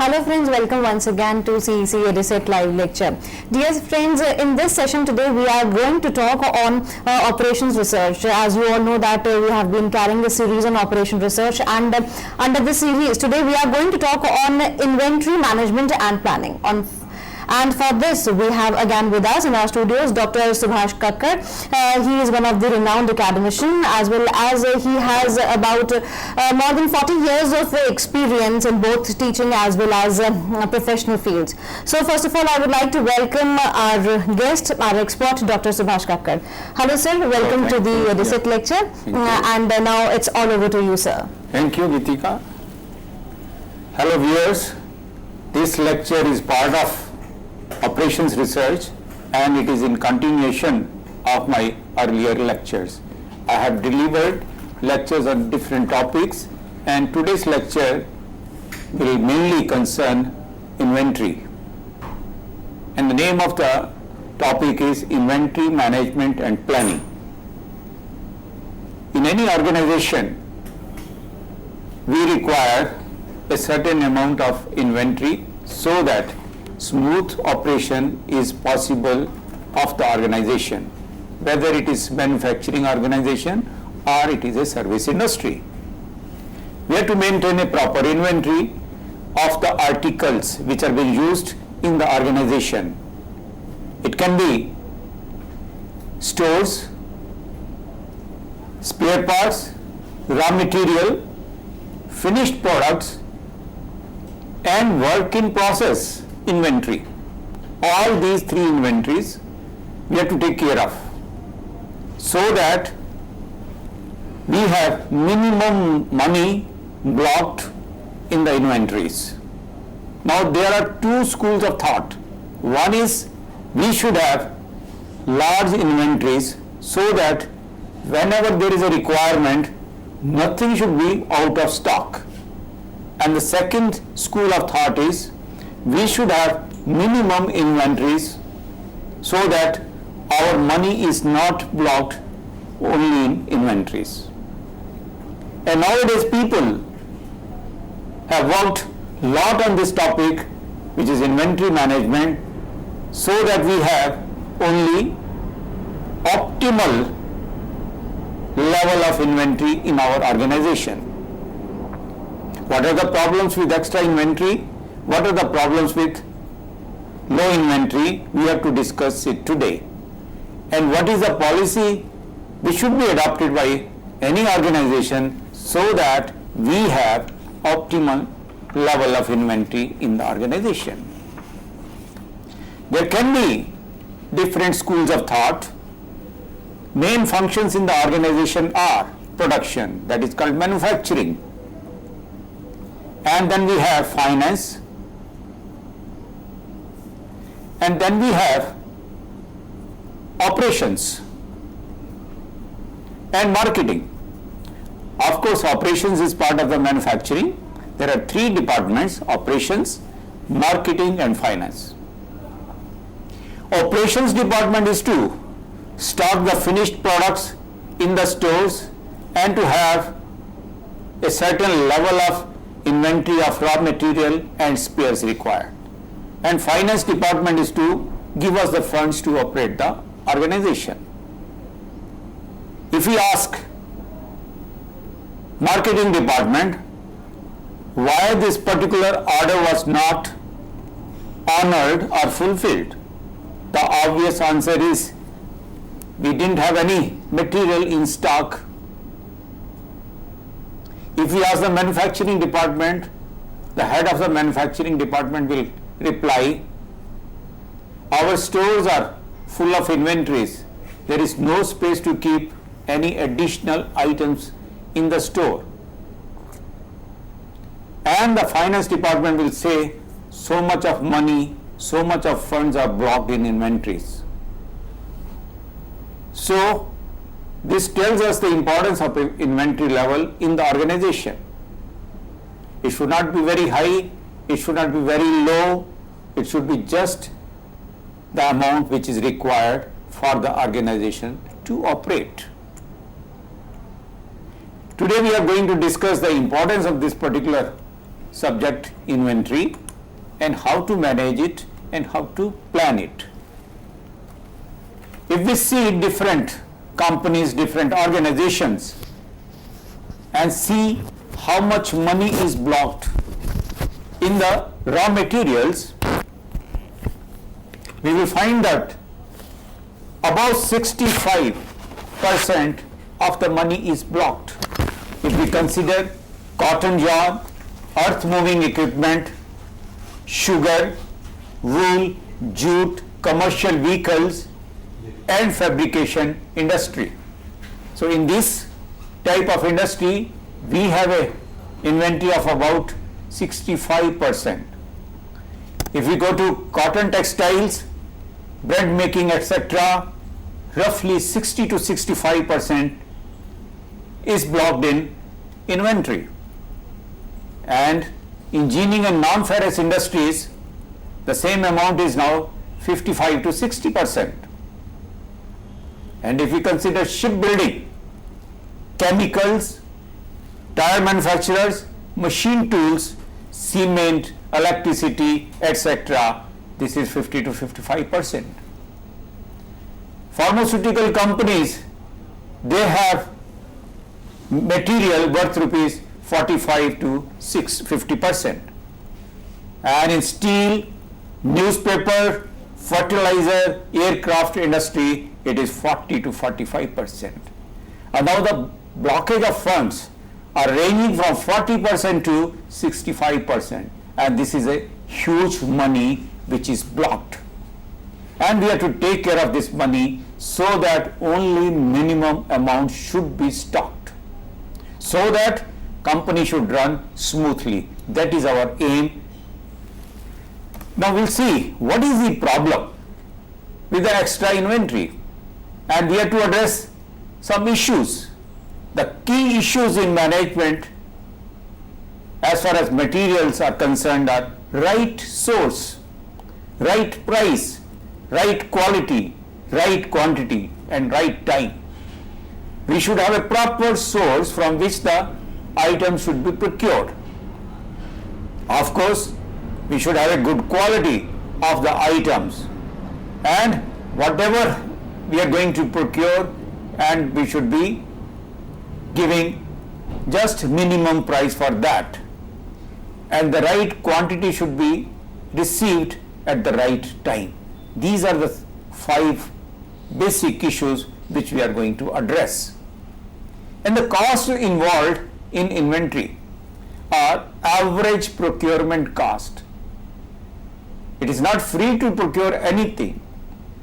Hello friends, welcome once again to CEC-UGC live lecture. Dear friends, in this session today we are going to talk on operations research. As you all know that we have been carrying a series on operation research, and under this series today we are going to talk on inventory management and planning. And for this, we have again with us in our studios Dr. Subhash Kakkar. He is one of the renowned academician, as well as he has about more than 40 years of experience in both teaching as well as professional fields. So first of all, I would like to welcome our guest, our expert, Dr. Subhash Kakkar. Hello sir, welcome to the DSET lecture. And now it's all over to you, sir. Thank you, Gitika. Hello viewers, this lecture is part of operations research and it is in continuation of my earlier lectures. I have delivered lectures on different topics, and today's lecture will mainly concern inventory. And the name of the topic is inventory management and planning. In any organization, we require a certain amount of inventory so that smooth operation is possible of the organization, whether it is manufacturing organization or it is a service industry. We have to maintain a proper inventory of the articles which are being used in the organization. It can be stores, spare parts, raw material, finished products, and work in process inventory. All these three inventories we have to take care of so that we have minimum money blocked in the inventories. Now there are two schools of thought. One is we should have large inventories so that whenever there is a requirement, nothing should be out of stock. And the second school of thought is we should have minimum inventories so that our money is not blocked only in inventories. And nowadays people have worked a lot on this topic, which is inventory management, so that we have only optimal level of inventory in our organization. What are the problems with extra inventory? What are the problems with low inventory? We have to discuss it today. And what is the policy which should be adopted by any organization so that we have optimal level of inventory in the organization? There can be different schools of thought. Main functions in the organization are production, that is called manufacturing. And then we have finance. And then we have operations and marketing. Of course, operations is part of the manufacturing. There are three departments: operations, marketing, and finance. Operations department is to stock the finished products in the stores and to have a certain level of inventory of raw material and spares required. And finance department is to give us the funds to operate the organization. If we ask marketing department why this particular order was not honored or fulfilled, the obvious answer is we didn't have any material in stock. If we ask the manufacturing department, the head of the manufacturing department will reply, our stores are full of inventories. There is no space to keep any additional items in the store. And the finance department will say, so much of money, so much of funds are blocked in inventories. So this tells us the importance of inventory level in the organization. It should not be very high, it should not be very low, it should be just the amount which is required for the organization to operate. Today we are going to discuss the importance of this particular subject, inventory, and how to manage it and how to plan it. If we see different companies, different organizations, and see how much money is blocked in the raw materials, we will find that about 65% of the money is blocked. If we consider cotton yarn, earth moving equipment, sugar, wool, jute, commercial vehicles, and fabrication industry. So in this type of industry, we have a inventory of about 65%. If we go to cotton textiles, bread making, etc., roughly 60 to 65% is blocked in inventory. And engineering and non-ferrous industries, the same amount is now 55 to 60%. And if we consider shipbuilding, chemicals, tire manufacturers, machine tools, cement, electricity, etc., this is 50 to 55%. Pharmaceutical companies, they have material worth rupees 45 to 50%. And in steel, newspaper, fertilizer, aircraft industry, it is 40 to 45%. And now the blockage of funds are ranging from 40% to 65%. And this is a huge money which is blocked. And we have to take care of this money so that only minimum amount should be stocked, so that company should run smoothly. That is our aim. Now we'll see what is the problem with the extra inventory, and we have to address some issues. The key issues in management as far as materials are concerned are right source, right price, right quality, right quantity, and right time. We should have a proper source from which the item should be procured. Of course, we should have a good quality of the items, and whatever we are going to procure, and we should be giving just minimum price for that, and the right quantity should be received at the right time. These are the 5 basic issues which we are going to address. And the costs involved in inventory are average procurement cost. It is not free to procure anything.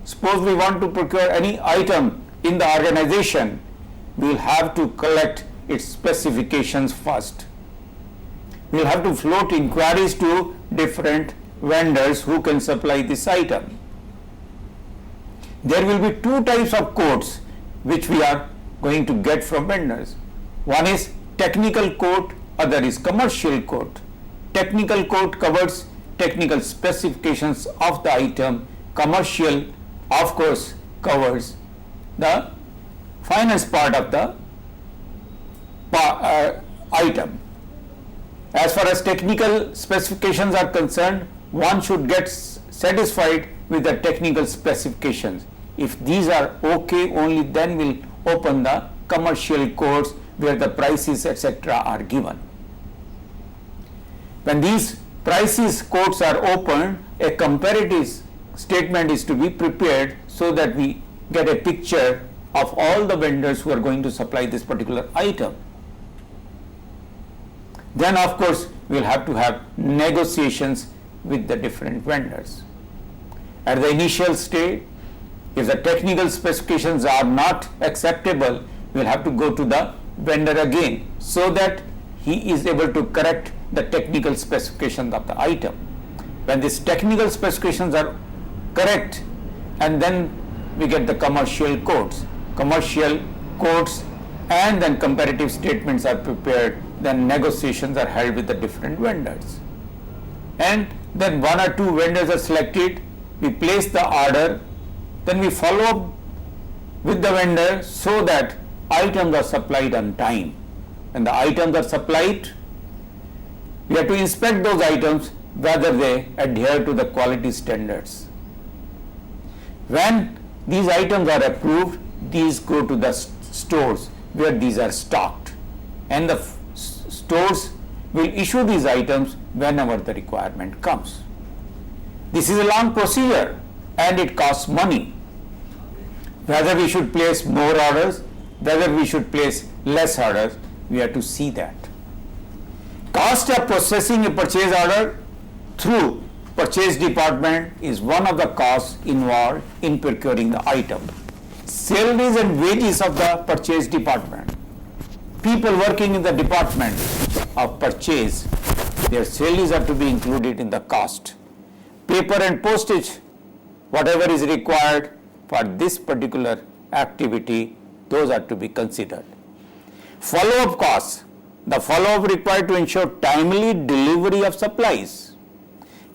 Suppose we want to procure any item in the organization, we will have to collect its specifications first. We will have to float inquiries to different vendors who can supply this item. There will be 2 types of quotes which we are going to get from vendors. One is technical quote, other is commercial quote. Technical quote covers technical specifications of the item. Commercial, of course, covers the finance part of the item. As far as technical specifications are concerned, one should get satisfied with the technical specifications. If these are okay, only then we'll open the commercial quotes where the prices, etc., are given. When these prices quotes are opened, a comparative statement is to be prepared so that we get a picture of all the vendors who are going to supply this particular item. Then of course we'll have to have negotiations with the different vendors. At the initial stage, if the technical specifications are not acceptable, we'll have to go to the vendor again so that he is able to correct the technical specifications of the item. When these technical specifications are correct, and then we get the commercial quotes. Commercial quotes and then comparative statements are prepared, then negotiations are held with the different vendors. And then one or two vendors are selected, we place the order, then we follow up with the vendor so that items are supplied on time. When the items are supplied, we have to inspect those items whether they adhere to the quality standards. When these items are approved, these go to the stores where these are stocked, and the stores will issue these items whenever the requirement comes. This is a long procedure and it costs money. Whether we should place more orders, whether we should place less orders, we have to see that. Cost of processing a purchase order through purchase department is one of the costs involved in procuring the item. Salaries and wages of the purchase department. People working in the department of purchase, their salaries are to be included in the cost. Paper and postage, whatever is required for this particular activity, those are to be considered. Follow-up costs, the follow-up required to ensure timely delivery of supplies.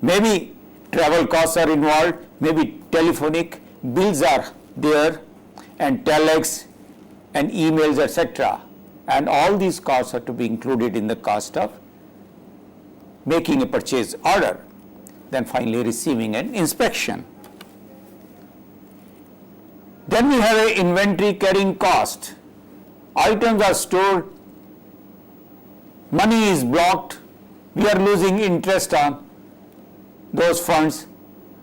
Maybe travel costs are involved, maybe telephonic bills are there, and telex and emails, etc. And all these costs are to be included in the cost of making a purchase order, then finally receiving an inspection. Then we have an inventory carrying cost. Items are stored, money is blocked, we are losing interest on those funds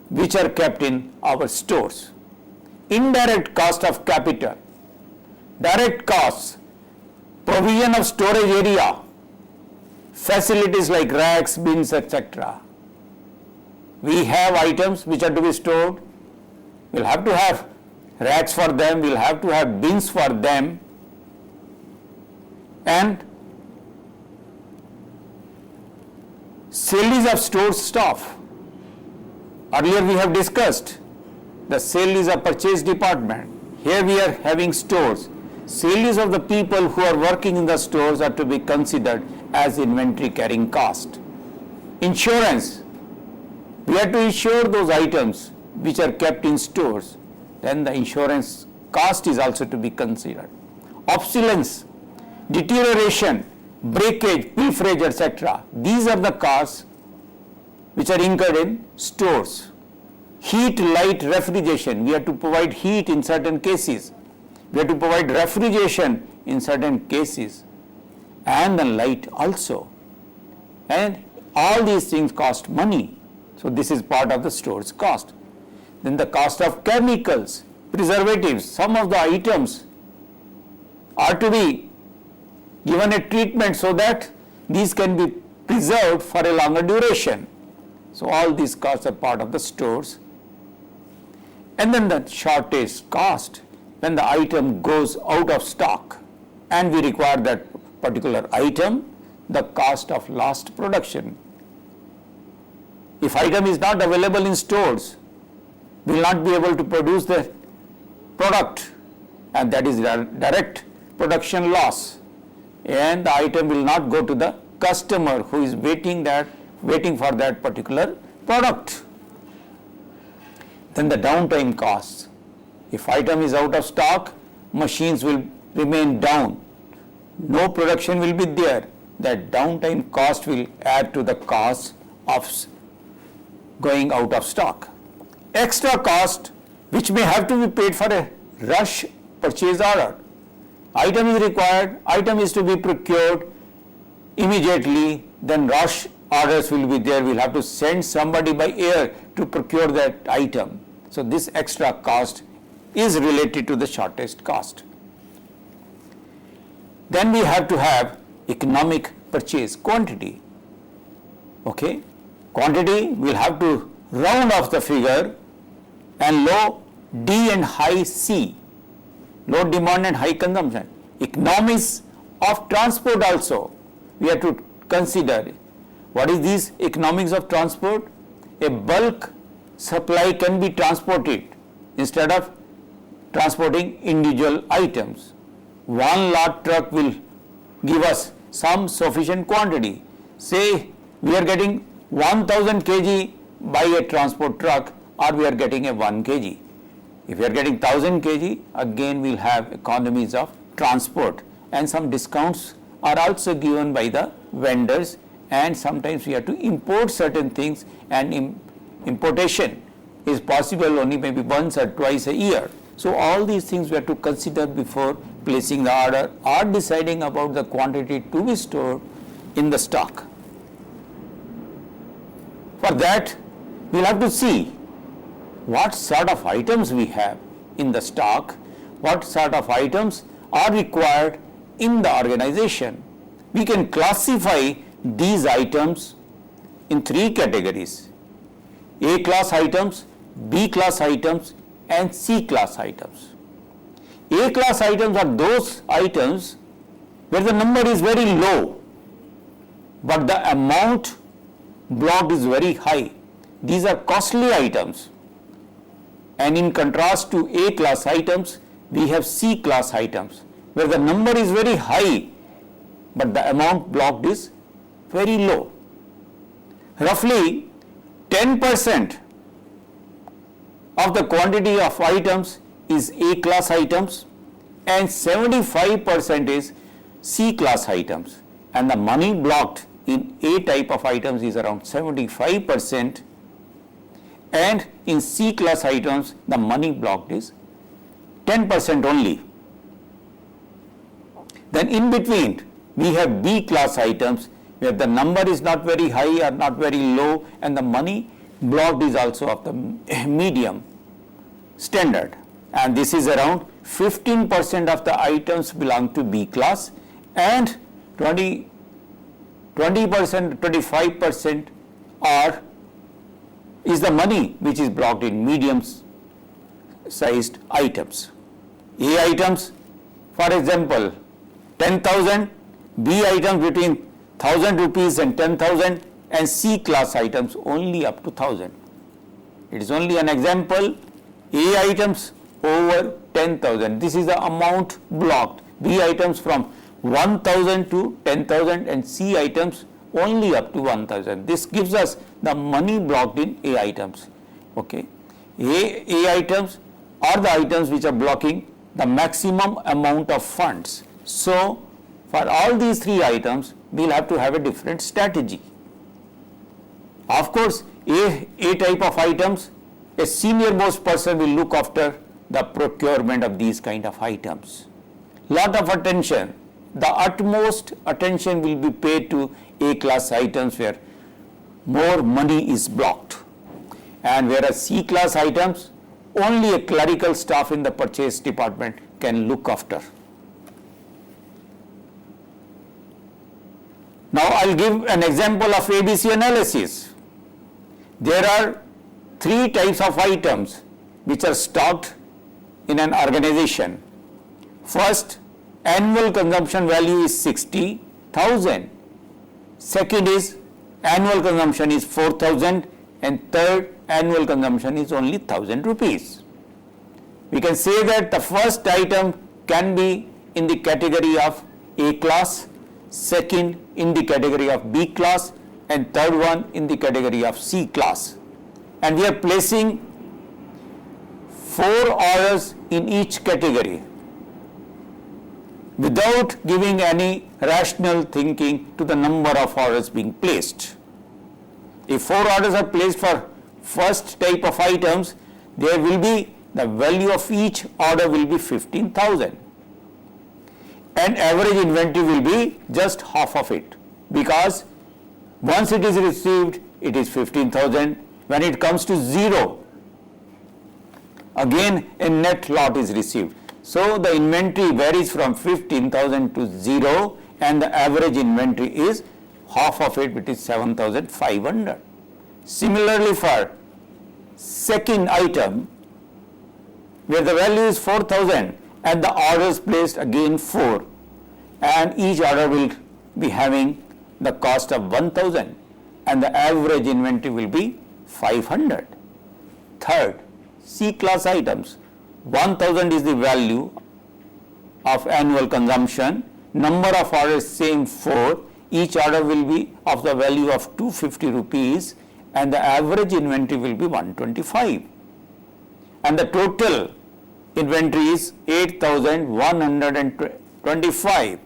which are kept in our stores. Indirect cost of capital, direct costs, provision of storage area, facilities like racks, bins, etc. We have items which are to be stored, we'll have to have racks for them, we'll have to have bins for them, and salaries of store staff. Earlier we have discussed the salaries of purchase department. Here we are having stores. Salaries of the people who are working in the stores are to be considered as inventory carrying cost. Insurance. We have to insure those items which are kept in stores. Then the insurance cost is also to be considered. Obsolescence, deterioration, breakage, pilferage, etc. These are the costs which are incurred in stores. Heat, light, refrigeration. We have to provide heat in certain cases. We have to provide refrigeration in certain cases, and then light also. And all these things cost money. So this is part of the store's cost. Then the cost of chemicals, preservatives. Some of the items are to be given a treatment so that these can be preserved for a longer duration. So all these costs are part of the stores. And then the shortage cost, when the item goes out of stock and we require that particular item, the cost of lost production. If item is not available in stores, we will not be able to produce the product, and that is direct production loss, and the item will not go to the customer who is waiting for that particular product. Then the downtime costs. If item is out of stock, machines will remain down, no production will be there. That downtime cost will add to the cost of going out of stock. Extra cost which may have to be paid for a rush purchase order. Item is required, item is to be procured immediately, then rush orders will be there. We'll have to send somebody by air to procure that item. So this extra cost is related to the shortage cost. Then we have to have economic purchase quantity. Okay, quantity we'll have to round off the figure, and low D and high C, low demand and high consumption. Economies of transport also we have to consider. What is these economics of transport? A bulk supply can be transported instead of transporting individual items. one lot truck will give us some sufficient quantity. Say we are getting 1000 kg by a transport truck, or we are getting a 1 kg. If we are getting 1000 kg, again we will have economies of transport, and some discounts are also given by the vendors, and sometimes we have to import certain things, and importation is possible only maybe once or twice a year. So all these things we have to consider before placing the order or deciding about the quantity to be stored in the stock. For that, we will have to see what sort of items we have in the stock, what sort of items are required in the organization. We can classify these items in 3 categories: A class items, B class items, and C class items. A class items are those items where the number is very low, but the amount blocked is very high. These are costly items. And in contrast to A class items, we have C class items, where the number is very high, but the amount blocked is very low. Roughly 10% of the quantity of items is A class items, and 75% is C class items, and the money blocked in A type of items is around 75%, and in C class items the money blocked is 10% only. Then in between we have B class items, where the number is not very high or not very low, and the money blocked is also of the medium standard, and this is around 15% of the items belong to B class, and 20%, 25% is the money which is blocked in medium sized items. A items, for example, 10,000, B items between 1000 rupees and 10,000, and C class items only up to 1000. It is only an example. A items over 10,000, this is the amount blocked. B items from 1000 to 10,000, and C items only up to 1000. This gives us the money blocked in A items. Okay. A items are the items which are blocking the maximum amount of funds. So for all these 3 items, we will have to have a different strategy. Of course, A type of items, a senior most person will look after the procurement of these kind of items. Lot of attention, the utmost attention will be paid to A class items where more money is blocked, and whereas C class items only a clerical staff in the purchase department can look after. Now I will give an example of ABC analysis. There are 3 types of items which are stocked in an organization. First, annual consumption value is 60,000. Second is annual consumption is 4,000, and third, annual consumption is only 1,000 rupees. We can say that the first item can be in the category of A class, second in the category of B class, and third one in the category of C class. And we are placing 4 orders in each category without giving any rational thinking to the number of orders being placed. If 4 orders are placed for first type of items, there will be the value of each order will be 15,000, and average inventory will be just half of it, because once it is received it is 15,000. When it comes to 0, again a net lot is received. So the inventory varies from 15,000 to 0, and the average inventory is half of it, which is 7,500. Similarly, for second item, where the value is 4,000 and the orders placed again 4, and each order will be having the cost of 1,000, and the average inventory will be 500. Third, C class items, 1,000 is the value of annual consumption, number of orders same 4, each order will be of the value of 250 rupees and the average inventory will be 125 and the total inventory is 8,125.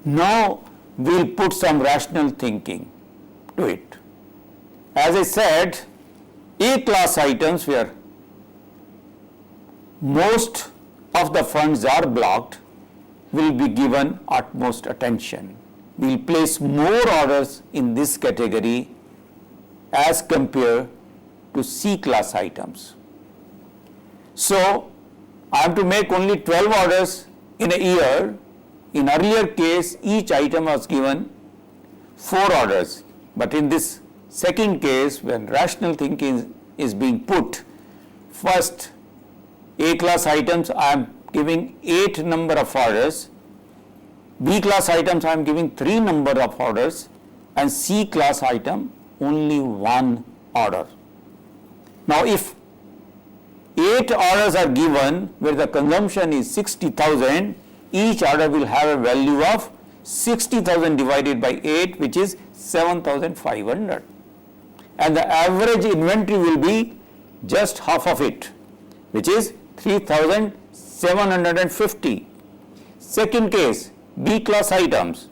Now we will put some rational thinking to it. As I said, A class items where most of the funds are blocked will be given utmost attention. We will place more orders in this category as compared to C class items. So, I have to make only 12 orders in a year. In earlier case, each item was given 4 orders, but in this second case, when rational thinking is being put, first A class items I am giving 8 number of orders, B class items I am giving 3 number of orders and C class item only 1 order. Now if 8 orders are given where the consumption is 60,000, each order will have a value of 60,000 divided by 8, which is 7,500. And the average inventory will be just half of it, which is 3,750. Second case, B class items,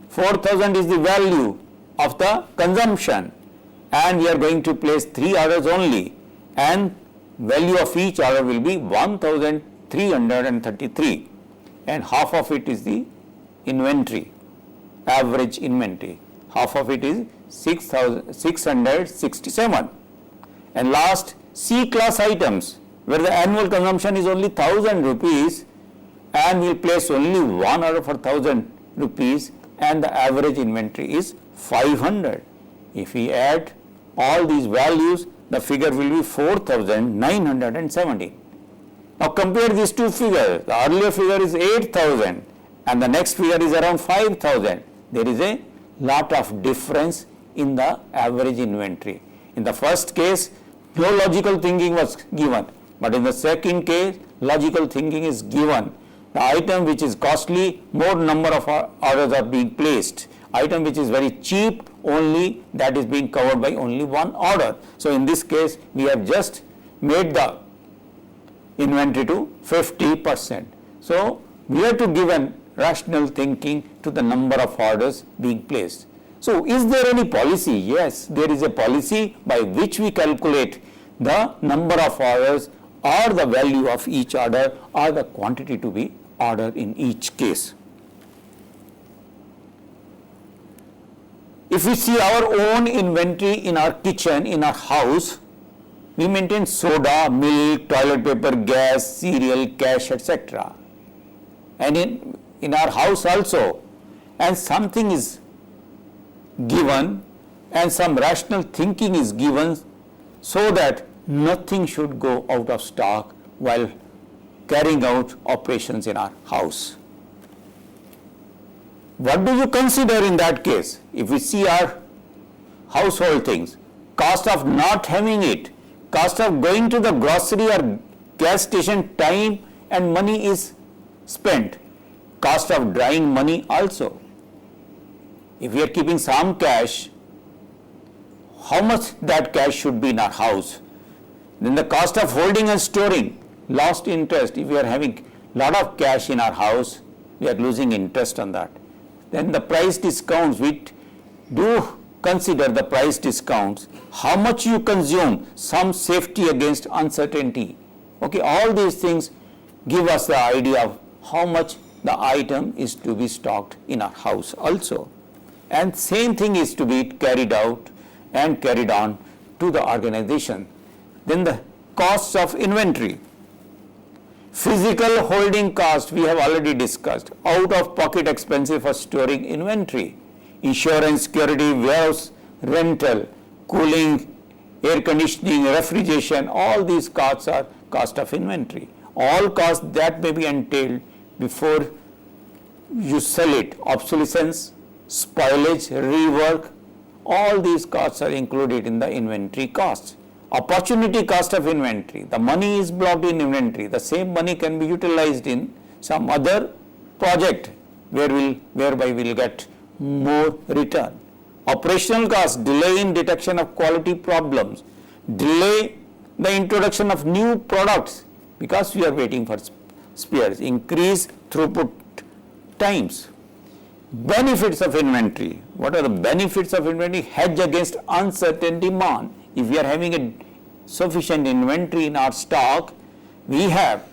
4,000 is the value of the consumption and we are going to place 3 orders only and value of each order will be 1,333 and half of it is the inventory, average inventory, half of it is 6,667. And last, C class items where the annual consumption is only 1,000 rupees and we will place only 1 order for 1,000 rupees and the average inventory is 500. If we add all these values, the figure will be 4,970. Now compare these two figures. The earlier figure is 8,000 and the next figure is around 5,000. There is a lot of difference in the average inventory. In the first case, no logical thinking was given, but in the second case, logical thinking is given. The item which is costly, more number of orders are being placed. Item which is very cheap, only that is being covered by only 1 order. So in this case, we have just made the inventory to 50%. So we have to give an rational thinking to the number of orders being placed. So is there any policy? Yes, there is a policy by which we calculate the number of orders or the value of each order or the quantity to be ordered in each case. If we see our own inventory in our kitchen, in our house, we maintain soda, milk, toilet paper, gas, cereal, cash, etc. And in our house also, and something is given and some rational thinking is given so that nothing should go out of stock while carrying out operations in our house. What do you consider in that case? If we see our household things, cost of not having it, cost of going to the grocery or gas station, time and money is spent, cost of drying money also. If we are keeping some cash, how much that cash should be in our house? Then the cost of holding and storing, lost interest. If we are having lot of cash in our house, we are losing interest on that. Then the price discounts, we do consider the price discounts, how much you consume, some safety against uncertainty. Okay, all these things give us the idea of how much the item is to be stocked in our house also. And same thing is to be carried out and carried on to the organization. Then the costs of inventory. Physical holding cost we have already discussed. Out of pocket expenses for storing inventory. Insurance, security, warehouse, rental, cooling, air conditioning, refrigeration, all these costs are cost of inventory. All costs that may be entailed before you sell it. Obsolescence, spoilage, rework, all these costs are included in the inventory costs. Opportunity cost of inventory. The money is blocked in inventory. The same money can be utilized in some other project whereby we'll get more return. Operational costs, delay in detection of quality problems, delay the introduction of new products because we are waiting for spares, increase throughput times. Benefits of inventory. What are the benefits of inventory? Hedge against uncertain demand. If we are having a sufficient inventory in our stock, we have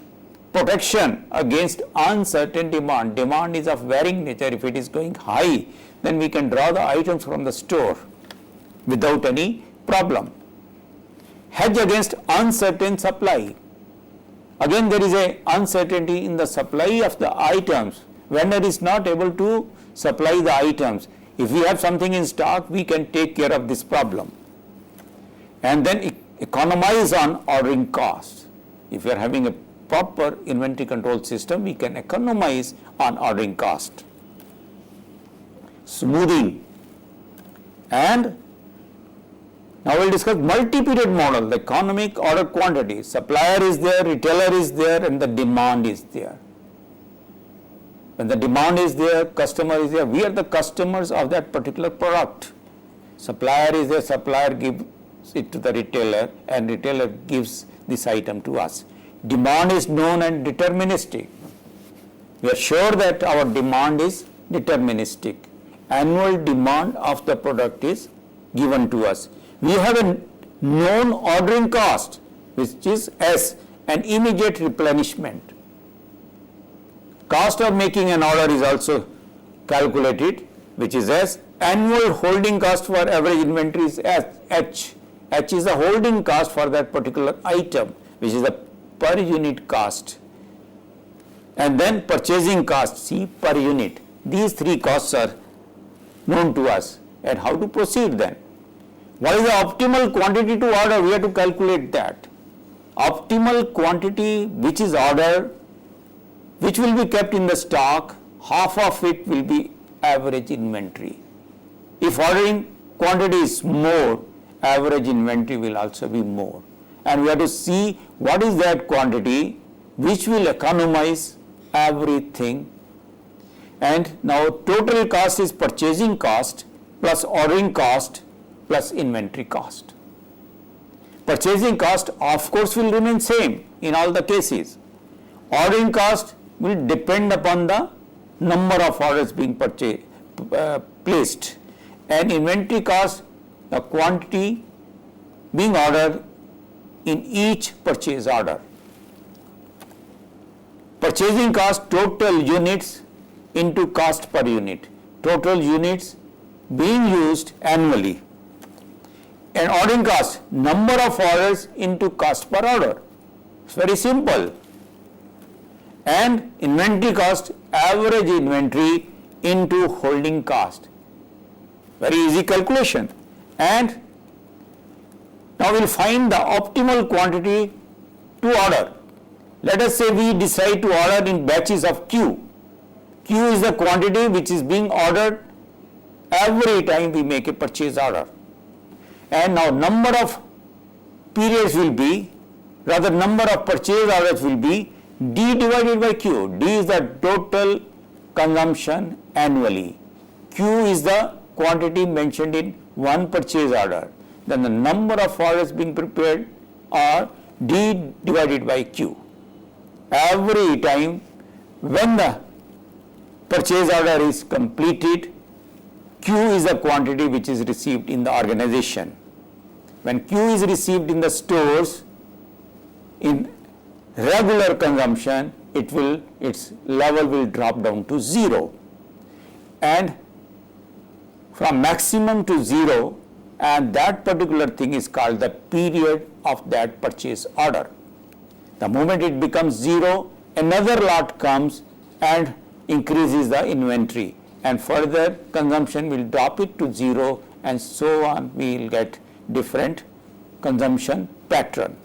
protection against uncertain demand. Demand is of varying nature. If it is going high, then we can draw the items from the store without any problem. Hedge against uncertain supply. Again, there is a uncertainty in the supply of the items. Vendor is not able to supply the items. If we have something in stock, we can take care of this problem. And then economize on ordering costs. If we are having a proper inventory control system, we can economize on ordering cost. Smoothing. And now we'll discuss multi-period model, the economic order quantity. Supplier is there, retailer is there, and the demand is there. When the demand is there, customer is there, we are the customers of that particular product. Supplier is there, supplier gives it to the retailer, and retailer gives this item to us. Demand is known and deterministic. We are sure that our demand is deterministic. Annual demand of the product is given to us. We have a known ordering cost, which is S, an immediate replenishment. Cost of making an order is also calculated, which is S. Annual holding cost for average inventory is H. H is the holding cost for that particular item, which is the per unit cost. And then purchasing cost, C, per unit. These three costs are known to us. And how to proceed then? What is the optimal quantity to order? We have to calculate that. Optimal quantity which is ordered, which will be kept in the stock, half of it will be average inventory. If ordering quantity is more, average inventory will also be more. And we have to see what is that quantity which will economize everything. And now total cost is purchasing cost plus ordering cost plus inventory cost. Purchasing cost of course will remain same in all the cases. Ordering cost will depend upon the number of orders being placed, and inventory cost, the quantity being ordered in each purchase order. Purchasing cost, total units into cost per unit, total units being used annually. And ordering cost, number of orders into cost per order. It's very simple. And inventory cost, average inventory into holding cost. Very easy calculation. And now we'll find the optimal quantity to order. Let us say we decide to order in batches of Q. Q is the quantity which is being ordered every time we make a purchase order. And now number of periods will be, rather number of purchase orders will be D divided by Q. D is the total consumption annually. Q is the quantity mentioned in one purchase order. Then the number of orders being prepared are D divided by Q. Every time when the purchase order is completed, Q is the quantity which is received in the organization. When Q is received in the stores, in regular consumption, its level will drop down to 0. And from maximum to 0, and that particular thing is called the period of that purchase order. The moment it becomes 0, another lot comes and increases the inventory, and further consumption will drop it to 0, and so on. We will get different consumption pattern.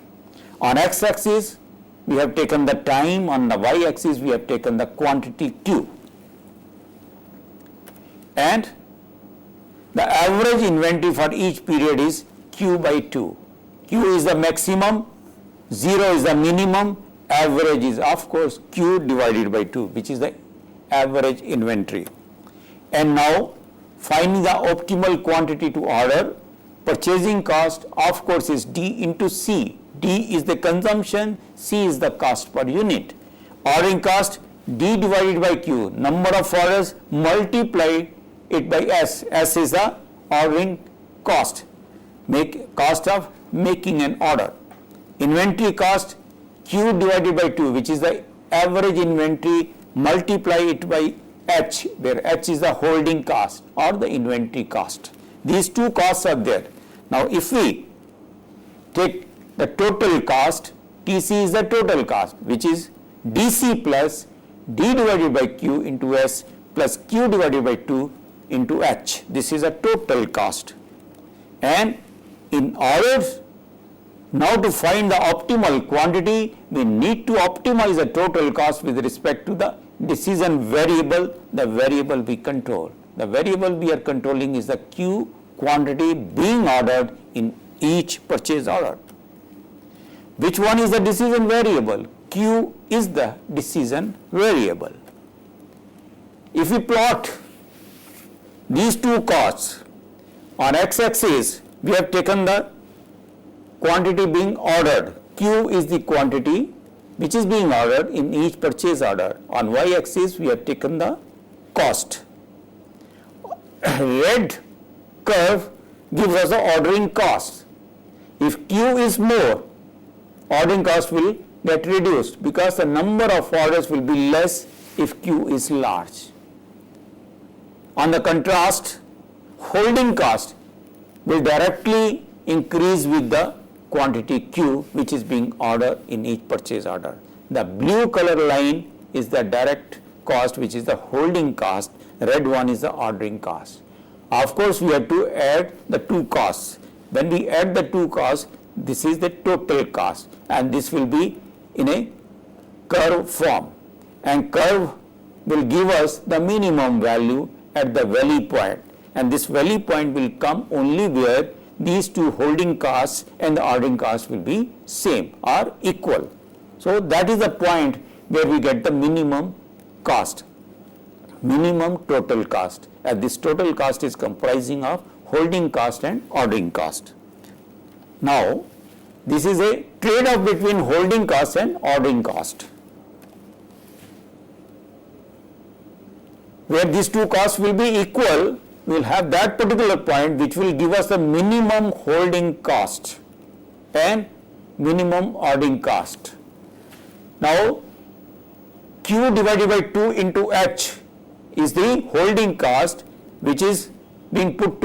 On x-axis we have taken the time, on the y-axis we have taken the quantity Q, and the average inventory for each period is Q by 2. Q is the maximum, 0 is the minimum, average is of course Q divided by 2, which is the average inventory. And now finding the optimal quantity to order, purchasing cost of course is D into C. D is the consumption, C is the cost per unit. Ordering cost, D divided by Q, number of orders, multiply it by S. S is the ordering cost, cost of making an order. Inventory cost, Q divided by 2, which is the average inventory, multiply it by H, where H is the holding cost or the inventory cost. These two costs are there. Now if we take the total cost, TC is the total cost, which is DC plus D divided by Q into S plus Q divided by 2 into H. This is a total cost. And in order now to find the optimal quantity, we need to optimize the total cost with respect to the decision variable, the variable we control. The variable we are controlling is the Q quantity being ordered in each purchase order. Which one is the decision variable? Q is the decision variable. If we plot these two costs, on x-axis we have taken the quantity being ordered. Q is the quantity which is being ordered in each purchase order. On y-axis we have taken the cost. Red curve gives us the ordering cost. If Q is more, ordering cost will get reduced because the number of orders will be less if Q is large. On the contrast, holding cost will directly increase with the quantity Q which is being ordered in each purchase order. The blue color line is the direct cost, which is the holding cost. Red one is the ordering cost. Of course, we have to add the two costs. When we add the two costs, this is the total cost, and this will be in a curve form, and curve will give us the minimum value at the valley point, and this valley point will come only where these two holding costs and the ordering costs will be same or equal. So that is the point where we get the minimum cost, minimum total cost, and this total cost is comprising of holding cost and ordering cost. Now this is a trade-off between holding cost and ordering cost, where these two costs will be equal. We will have that particular point which will give us the minimum holding cost and minimum ordering cost. Now Q divided by 2 into H is the holding cost which is being put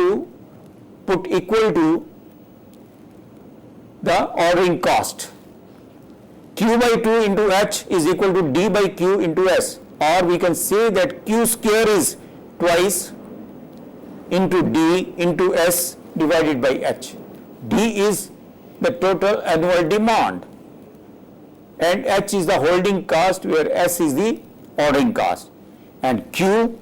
equal to the ordering cost. Q by 2 into H is equal to D by Q into S, or we can say that Q square is twice into D into S divided by H. D is the total annual demand and H is the holding cost, where S is the ordering cost, and Q,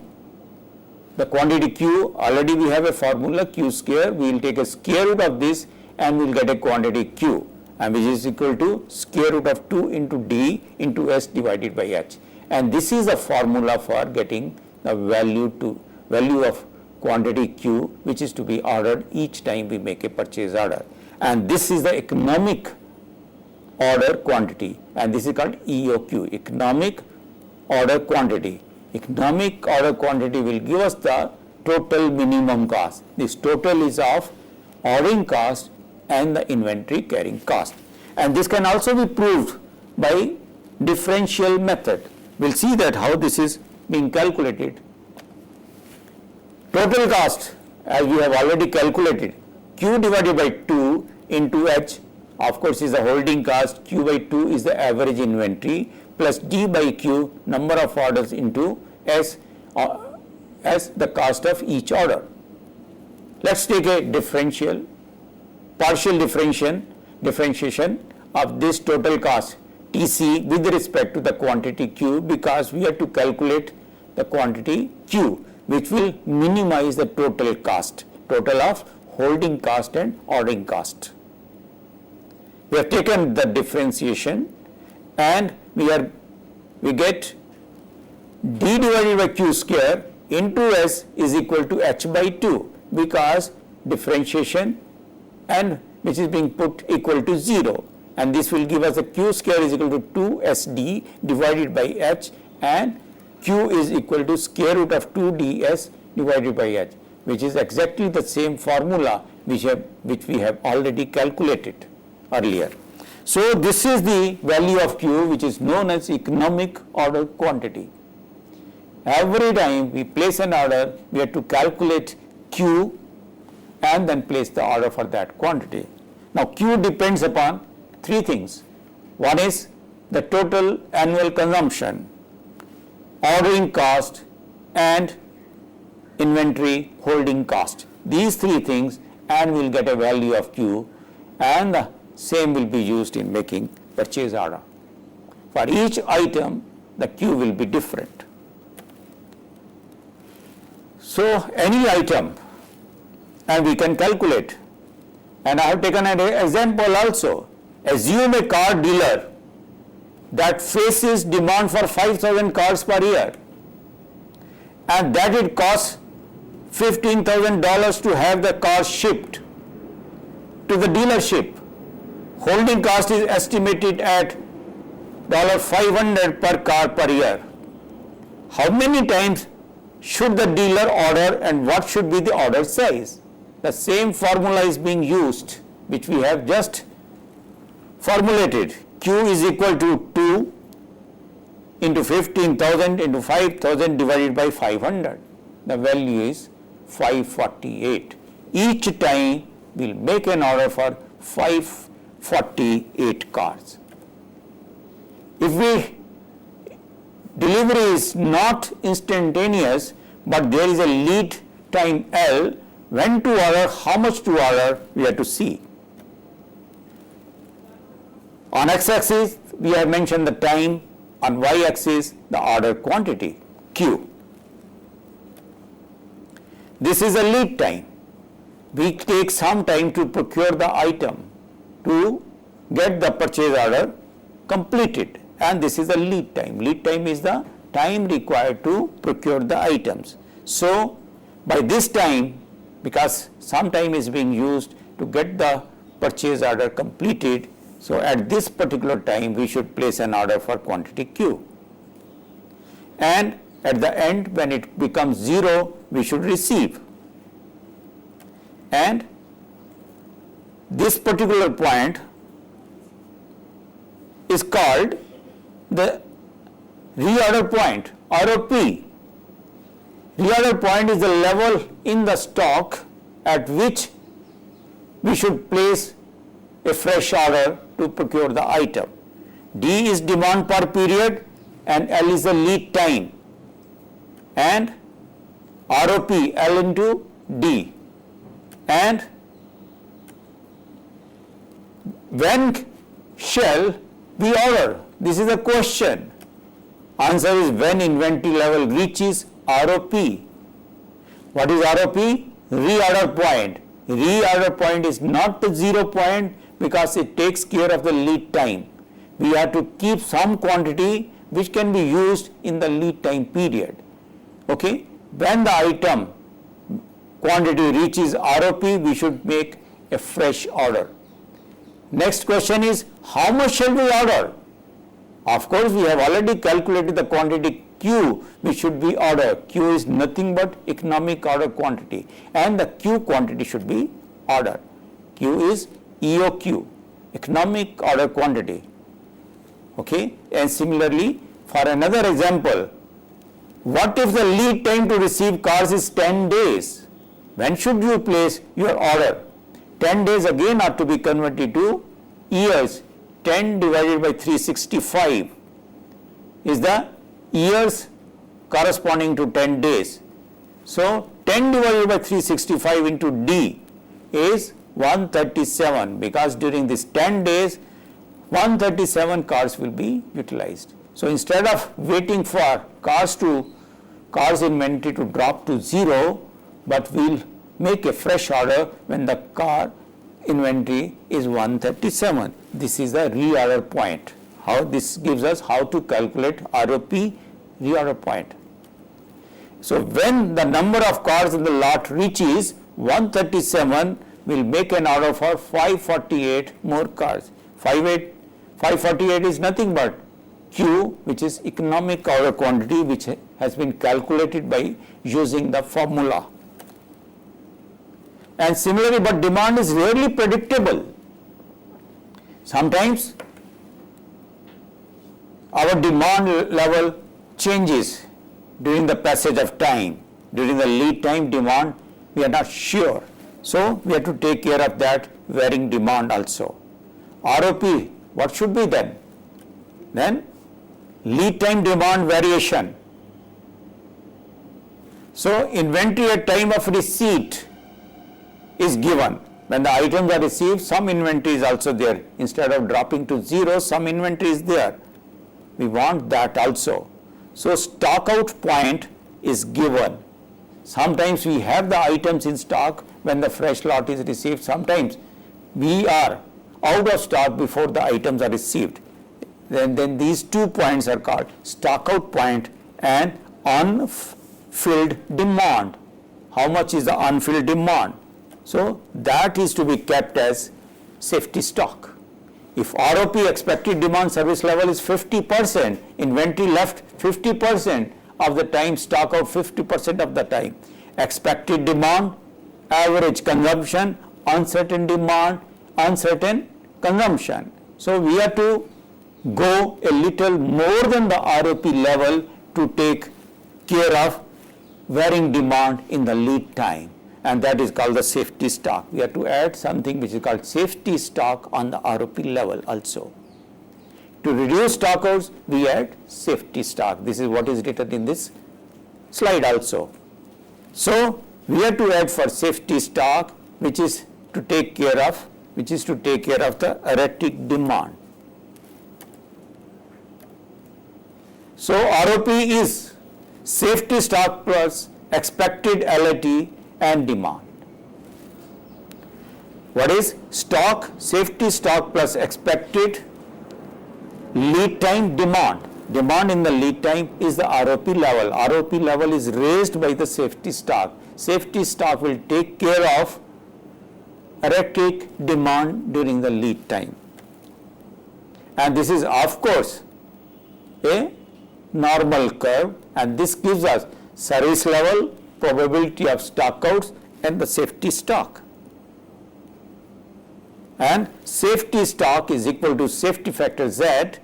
the quantity Q, already we have a formula Q square. We will take a square root of this and we will get a quantity Q, and which is equal to square root of 2 into D into S divided by H, and this is the formula for getting the value of quantity Q which is to be ordered each time we make a purchase order, and this is the economic order quantity, and this is called EOQ, economic order quantity. Economic order quantity will give us the total minimum cost. This total is of ordering cost and the inventory carrying cost, and this can also be proved by differential method. We will see that how this is being calculated. Total cost, as we have already calculated, Q divided by 2 into H, of course, is the holding cost. Q by 2 is the average inventory, plus D by Q, number of orders, into S as the cost of each order. Let's take a partial differentiation of this total cost TC with respect to the quantity Q, because we have to calculate the quantity Q, which will minimize the total cost, total of holding cost and ordering cost. We have taken the differentiation, and we get D divided by Q square into S is equal to H by 2, because differentiation and which is being put equal to 0, and this will give us a Q square is equal to 2SD divided by H, and Q is equal to square root of 2DS divided by H, which is exactly the same formula which we have already calculated earlier. So this is the value of Q, which is known as economic order quantity. Every time we place an order, we have to calculate Q and then place the order for that quantity. Now Q depends upon three things. One is the total annual consumption, ordering cost, and inventory holding cost. These three things, and we'll get a value of Q, and the same will be used in making purchase order. For each item, the Q will be different. So any item, and we can calculate, and I have taken an example also. Assume a car dealer that faces demand for 5,000 cars per year, and that it costs $15,000 to have the car shipped to the dealership. Holding cost is estimated at $500 per car per year. How many times should the dealer order, and what should be the order size? The same formula is being used, which we have just formulated. Q is equal to 2 into 15,000 into 5,000 divided by 500. The value is 548. Each time we'll make an order for 548 cars. If delivery is not instantaneous, but there is a lead time L, when to order, how much to order, we have to see. On x-axis, we have mentioned the time. On y-axis, the order quantity, Q. This is a lead time. We take some time to procure the item to get the purchase order completed, and this is a lead time. Lead time is the time required to procure the items. So by this time, because some time is being used to get the purchase order completed, so at this particular time we should place an order for quantity Q, and at the end when it becomes 0 we should receive, and this particular point is called the reorder point, ROP. Reorder point is the level in the stock at which we should place a fresh order to procure the item. D is demand per period and L is the lead time, and ROP L into D. And when shall we order? This is a question. Answer is when inventory level reaches ROP. What is ROP? Reorder point. Reorder point is not the 0 point because it takes care of the lead time. We have to keep some quantity which can be used in the lead time period. Okay? When the item quantity reaches ROP, we should make a fresh order. Next question is, how much shall we order? Of course, we have already calculated the quantity Q which should be ordered. Q is nothing but economic order quantity, and the Q quantity should be ordered. Q is EOQ, economic order quantity. Okay, and similarly for another example, what if the lead time to receive cars is 10 days? When should you place your order? 10 days again are to be converted to years. 10 divided by 365 is the years corresponding to 10 days. So 10 divided by 365 into D is 137, because during this 10 days 137 cars will be utilized. So instead of waiting for cars inventory to drop to 0, but we'll make a fresh order when the car inventory is 137. This is the reorder point, this gives us how to calculate ROP reorder point. So when the number of cars in the lot reaches 137, we'll make an order for 548 more cars. 548 is nothing but Q, which is economic order quantity, which has been calculated by using the formula. And similarly, but demand is rarely predictable. Sometimes our demand level changes during the passage of time. During the lead time demand, we are not sure. So we have to take care of that varying demand also. ROP, what should be then? Then lead time demand variation. So inventory at time of receipt is given. When the items are received, some inventory is also there. Instead of dropping to 0, some inventory is there. We want that also. So stock out point is given. Sometimes we have the items in stock when the fresh lot is received. Sometimes we are out of stock before the items are received. Then these 2 points are called stock out point and unfilled demand. How much is the unfilled demand? So that is to be kept as safety stock. If ROP expected demand service level is 50%, inventory left 50% of the time, stock out 50% of the time. Expected demand, average consumption, uncertain demand, uncertain consumption. So we have to go a little more than the ROP level to take care of varying demand in the lead time, and that is called the safety stock. We have to add something which is called safety stock on the ROP level also. To reduce stockouts, we add safety stock. This is what is written in this slide also. So we have to add for safety stock, which is to take care of the erratic demand. So ROP is safety stock plus expected LAT and demand. What is stock? Safety stock plus expected lead time demand. Demand in the lead time is the ROP level. ROP level is raised by the safety stock. Safety stock will take care of erratic demand during the lead time. And this is of course a normal curve, and this gives us service level, probability of stockouts and the safety stock. And safety stock is equal to safety factor Z,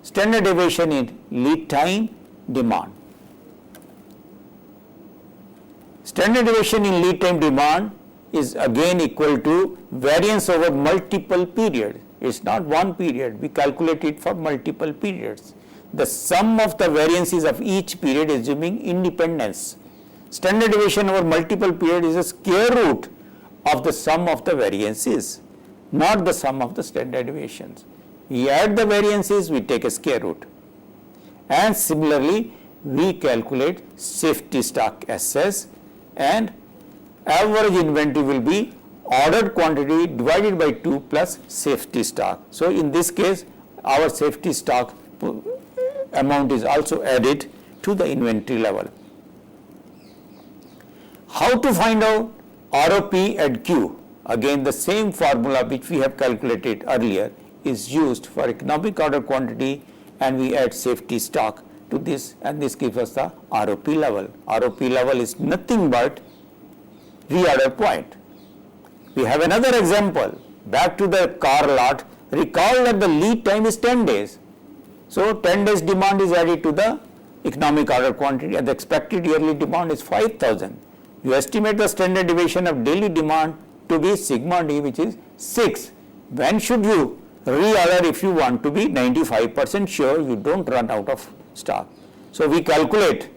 standard deviation in lead time demand. Standard deviation in lead time demand is again equal to variance over multiple periods. It's not one period, we calculate it for multiple periods. The sum of the variances of each period assuming independence. Standard deviation over multiple periods is a square root of the sum of the variances, not the sum of the standard deviations. We add the variances, we take a square root. And similarly, we calculate safety stock SS, and average inventory will be ordered quantity divided by 2 plus safety stock. So in this case, our safety stock amount is also added to the inventory level. How to find out ROP at Q? Again, the same formula which we have calculated earlier is used for economic order quantity, and we add safety stock to this, and this gives us the ROP level. ROP level is nothing but reorder point. We have another example. Back to the car lot. Recall that the lead time is 10 days. So 10 days demand is added to the economic order quantity, and the expected yearly demand is 5,000. You estimate the standard deviation of daily demand to be sigma D, which is 6. When should you reorder if you want to be 95% sure you don't run out of stock? So we calculate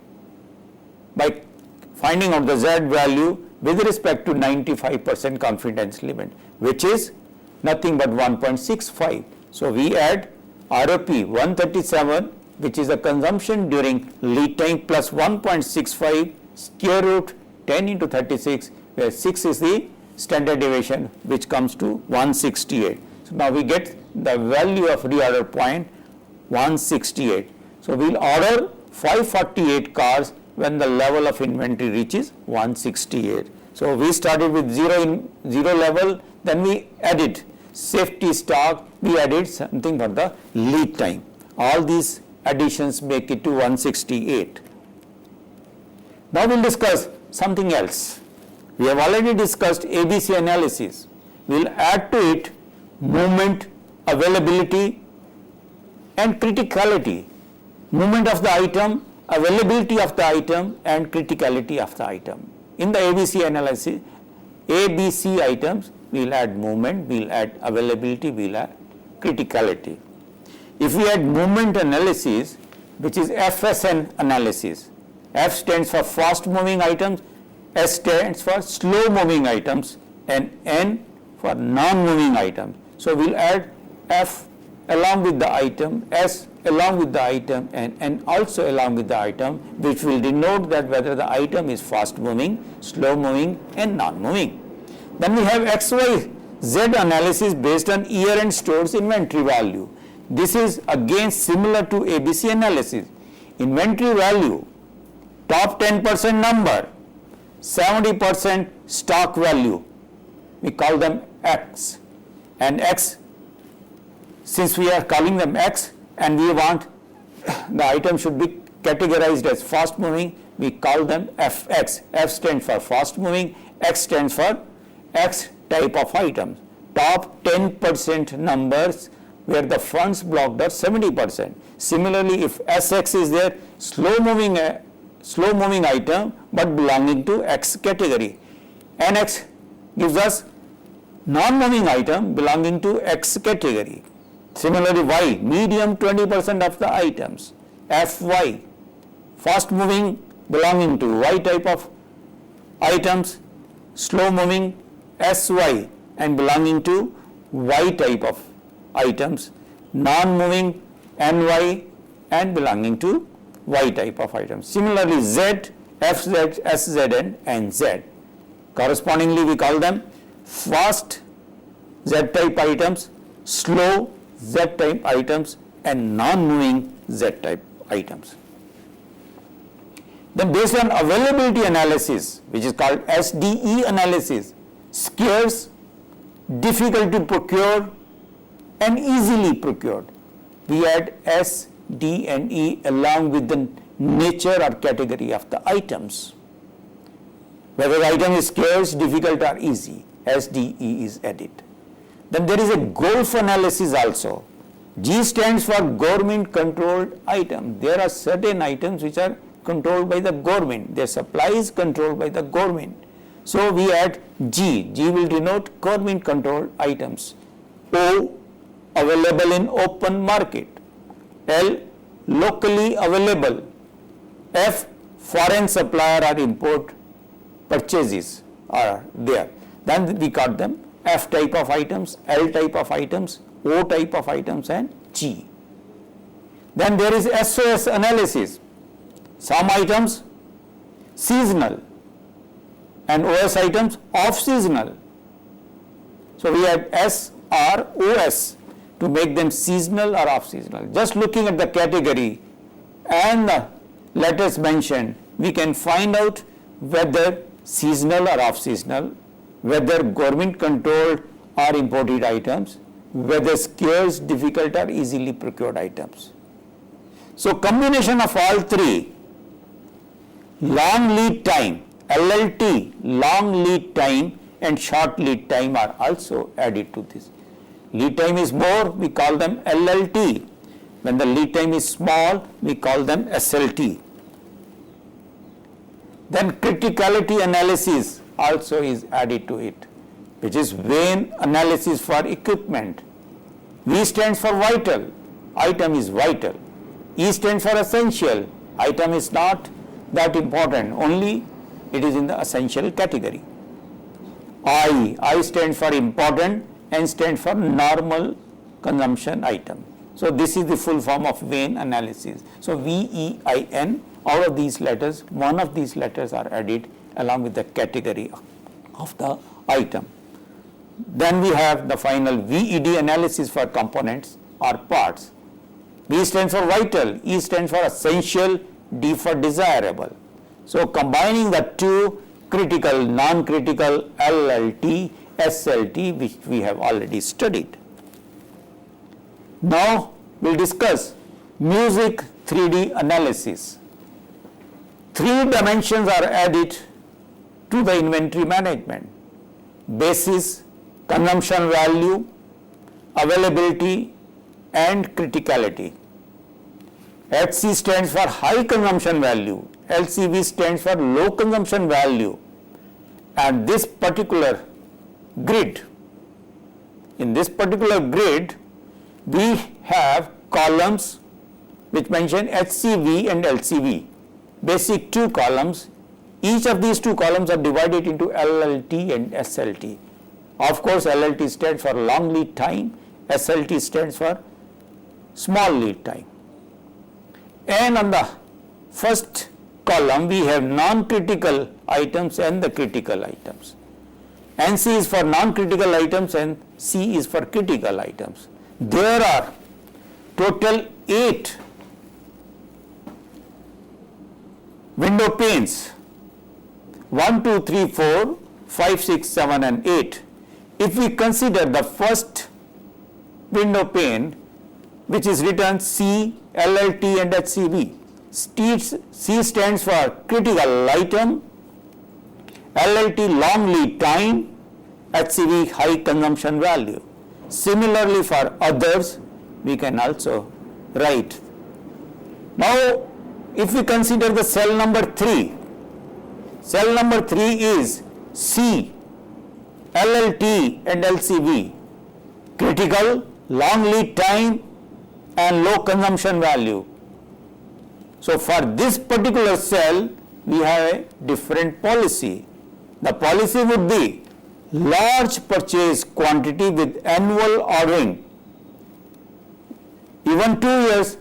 by finding out the Z value with respect to 95% confidence limit, which is nothing but 1.65. So we add ROP 137, which is the consumption during lead time, plus 1.65 square root 10 into 36, where 6 is the standard deviation, which comes to 168. So now we get the value of reorder point 168. So we'll order 548 cars when the level of inventory reaches 168. So we started with zero level, then we added safety stock, we added something for the lead time. All these additions make it to 168. Now we'll discuss something else. We have already discussed ABC analysis. We'll add to it movement, availability and criticality. Movement of the item, availability of the item and criticality of the item. In the ABC analysis, ABC items, we'll add movement, we'll add availability, we'll add criticality. If we add movement analysis, which is FSN analysis, F stands for fast moving items, S stands for slow moving items and N for non moving items. So we'll add F along with the item, S along with the item and N also along with the item, which will denote that whether the item is fast moving, slow moving and non moving. Then we have XYZ analysis based on year-end stores inventory value. This is again similar to ABC analysis. Inventory value, top 10% number, 70% stock value, we call them X. And X, since we are calling them X and we want the item should be categorized as fast moving, we call them FX. F stands for fast moving, X stands for X type of items. Top 10% numbers where the funds blocked are 70%. Similarly, if SX is there, slow moving item but belonging to X category. NX gives us non-moving item belonging to X category. Similarly, Y, medium 20% of the items. FY, fast moving belonging to Y type of items, slow moving SY and belonging to Y type of items, non-moving NY and belonging to Y type of items. Similarly, Z, FZ, SZ and NZ. Correspondingly, we call them fast Z type items, slow Z type items and non-moving Z type items. Then based on availability analysis, which is called SDE analysis, scarce, difficult to procure and easily procured, we add S, D and E along with the nature or category of the items. Whether the item is scarce, difficult or easy, SDE is added. Then there is a GOLF analysis also. G stands for government controlled item. There are certain items which are controlled by the government. Their supply is controlled by the government. So we add G. G will denote government controlled items. O, available in open market. L, locally available. F, foreign supplier or import purchases are there. Then we got them F type of items, L type of items, O type of items and G. Then there is SOS analysis. Some items seasonal and OS items off seasonal. So we have S, R, OS to make them seasonal or off seasonal. Just looking at the category and the letters mentioned, we can find out whether seasonal or off seasonal, whether government controlled or imported items, whether scarce, difficult or easily procured items. So combination of all three, long lead time, LLT, long lead time and short lead time are also added to this. Lead time is more, we call them LLT. When the lead time is small, we call them SLT. Then criticality analysis also is added to it, which is Vane analysis for equipment. V stands for vital, item is vital. E stands for essential, item is not that important, only it is in the essential category. I stands for important, N stands for normal consumption item. So this is the full form of Vane analysis. So VEIN, all of these letters, one of these letters are added along with the category of the item. Then we have the final VED analysis for components or parts. V stands for vital, E stands for essential, D for desirable. So combining the two, critical, non-critical, LLT, SLT, which we have already studied. Now we'll discuss music 3D analysis. Three dimensions are added to the inventory management: basis, consumption value, availability, and criticality. HC stands for high consumption value, LCV stands for low consumption value, and this particular grid, in this particular grid, we have columns which mention HCV and LCV, basic two columns. Each of these two columns are divided into LLT and SLT. Of course, LLT stands for long lead time, SLT stands for small lead time. And on the first column, we have non-critical items and the critical items. NC is for non-critical items and C is for critical items. There are total 8 window panes: 1, 2, 3, 4, 5, 6, 7 and 8. If we consider the first window pane, which is written C, LLT and HCV, C stands for critical item, LLT long lead time, HCV high consumption value. Similarly for others, we can also write. Now, if we consider the cell number 3, cell number 3 is C, LLT and LCV, critical, long lead time and low consumption value. So for this particular cell, we have a different policy. The policy would be large purchase quantity with annual ordering. Even 2 years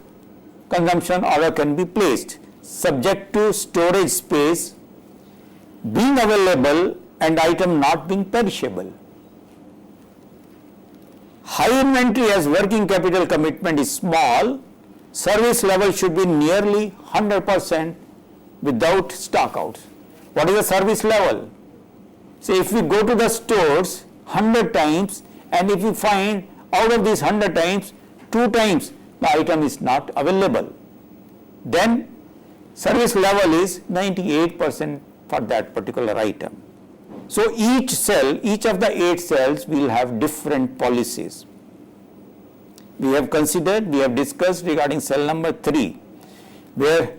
consumption order can be placed, subject to storage space being available and item not being perishable. High inventory as working capital commitment is small, service level should be nearly 100% without stockouts. What is the service level? Say if we go to the stores 100 times and if we find out of these 100 times, 2 times the item is not available, then service level is 98% for that particular item. So each cell, each of the 8 cells will have different policies. We have considered, we have discussed regarding cell number 3, where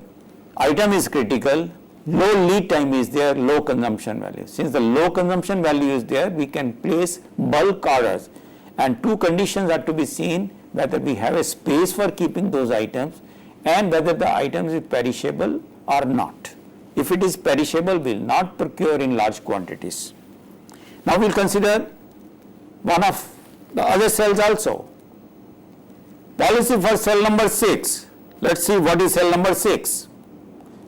item is critical, low lead time is there, low consumption value. Since the low consumption value is there, we can place bulk orders, and 2 conditions are to be seen: whether we have a space for keeping those items and whether the item is perishable or not. If it is perishable, we will not procure in large quantities. Now we will consider one of the other cells also. Policy for cell number 6. Let us see what is cell number 6.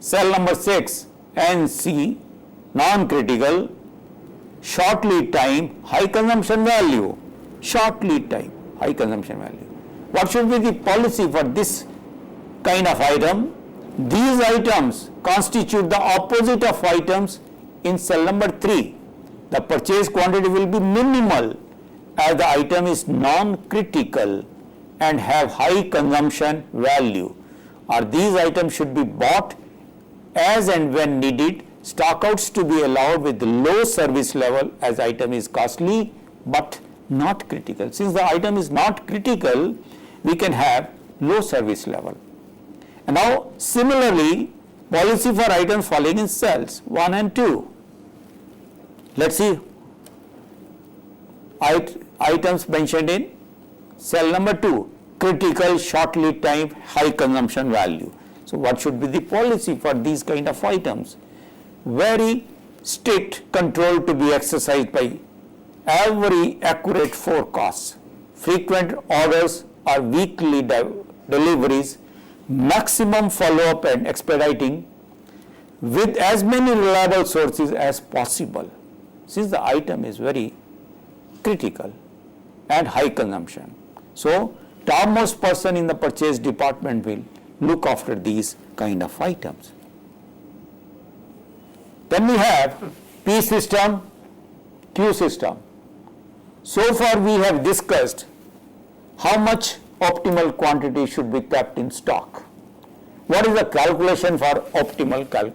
Cell number 6, NC, non-critical, short lead time, high consumption value, short lead time, high consumption value. What should be the policy for this kind of item? These items constitute the opposite of items in cell number 3. The purchase quantity will be minimal as the item is non-critical and have high consumption value, or these items should be bought as and when needed, stockouts to be allowed with low service level as item is costly but not critical. Since the item is not critical, we can have low service level. And now similarly, policy for items falling in cells 1 and 2. Let's see items mentioned in cell number 2, critical, short lead time, high consumption value. So what should be the policy for these kind of items? Very strict control to be exercised by every accurate forecast, frequent orders or weekly deliveries, maximum follow-up and expediting with as many reliable sources as possible, since the item is very critical and high consumption. So topmost person in the purchase department will look after these kind of items. Then we have P system, Q system. So far we have discussed how much optimal quantity should be kept in stock. What is the calculation for optimal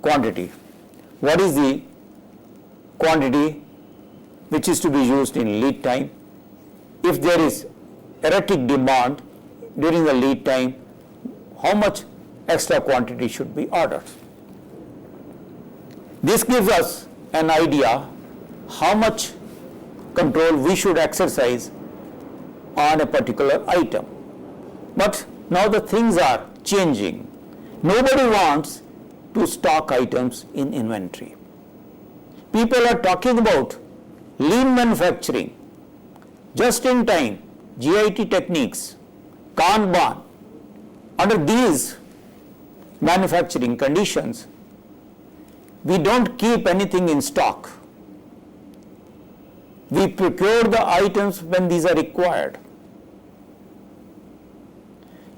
quantity? What is the quantity which is to be used in lead time? If there is erratic demand during the lead time, how much extra quantity should be ordered? This gives us an idea how much control we should exercise on a particular item. But now the things are changing. Nobody wants to stock items in inventory. People are talking about lean manufacturing, just in time, GIT techniques, Kanban. Under these manufacturing conditions, we don't keep anything in stock. We procure the items when these are required.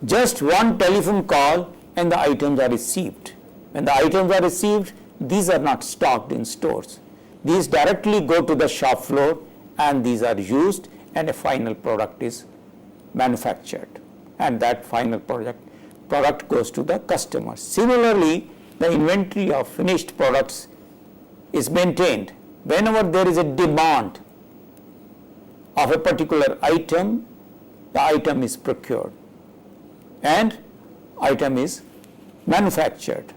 Just one telephone call and the items are received. When the items are received, these are not stocked in stores. These directly go to the shop floor and these are used and a final product is manufactured. And that final product goes to the customer. Similarly, the inventory of finished products is maintained. Whenever there is a demand of a particular item, the item is procured and item is manufactured.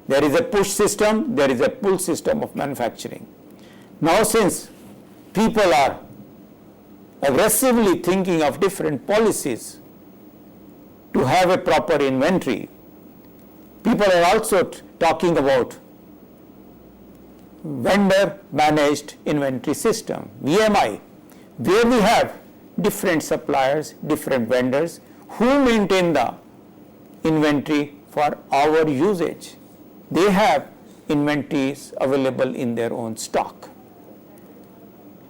There is a push system, there is a pull system of manufacturing. Now since people are aggressively thinking of different policies to have a proper inventory, people are also talking about vendor managed inventory system, VMI, where we have different suppliers, different vendors who maintain the inventory for our usage. They have inventories available in their own stock.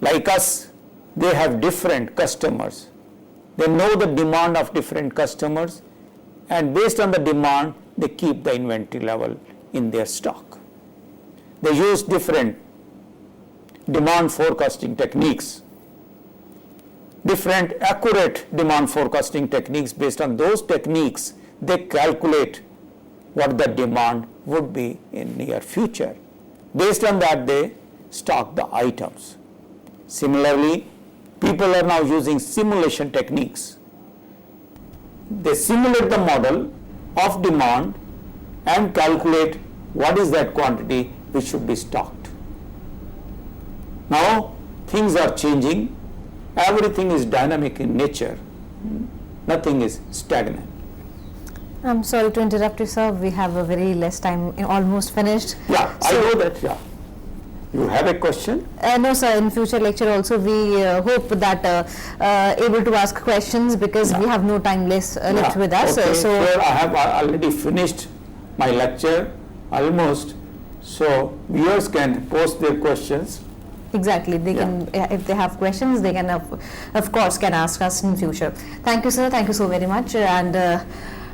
Like us, they have different customers. They know the demand of different customers, and based on the demand, they keep the inventory level in their stock. They use different demand forecasting techniques, different accurate demand forecasting techniques. Based on those techniques, they calculate what the demand would be in near future. Based on that, they stock the items. Similarly, people are now using simulation techniques. They simulate the model of demand and calculate what is that quantity which should be stocked. Now things are changing. Everything is dynamic in nature. Nothing is stagnant. I'm sorry to interrupt you, sir. We have a very less time, almost finished. Yeah, I know that. Yeah. You have a question? No, sir. In future lecture also, we hope that able to ask questions because we have no time left with us. Okay. So I have already finished my lecture almost. So viewers can post their questions. exactly, they can, if they have questions, they can of course can ask us in future. Thank you, sir. Thank you so very much. And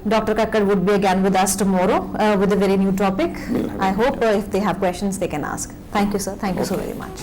Dr. Kakkad would be again with us tomorrow with a very new topic. I hope if they have questions, they can ask. Thank you, sir. Thank you so very much.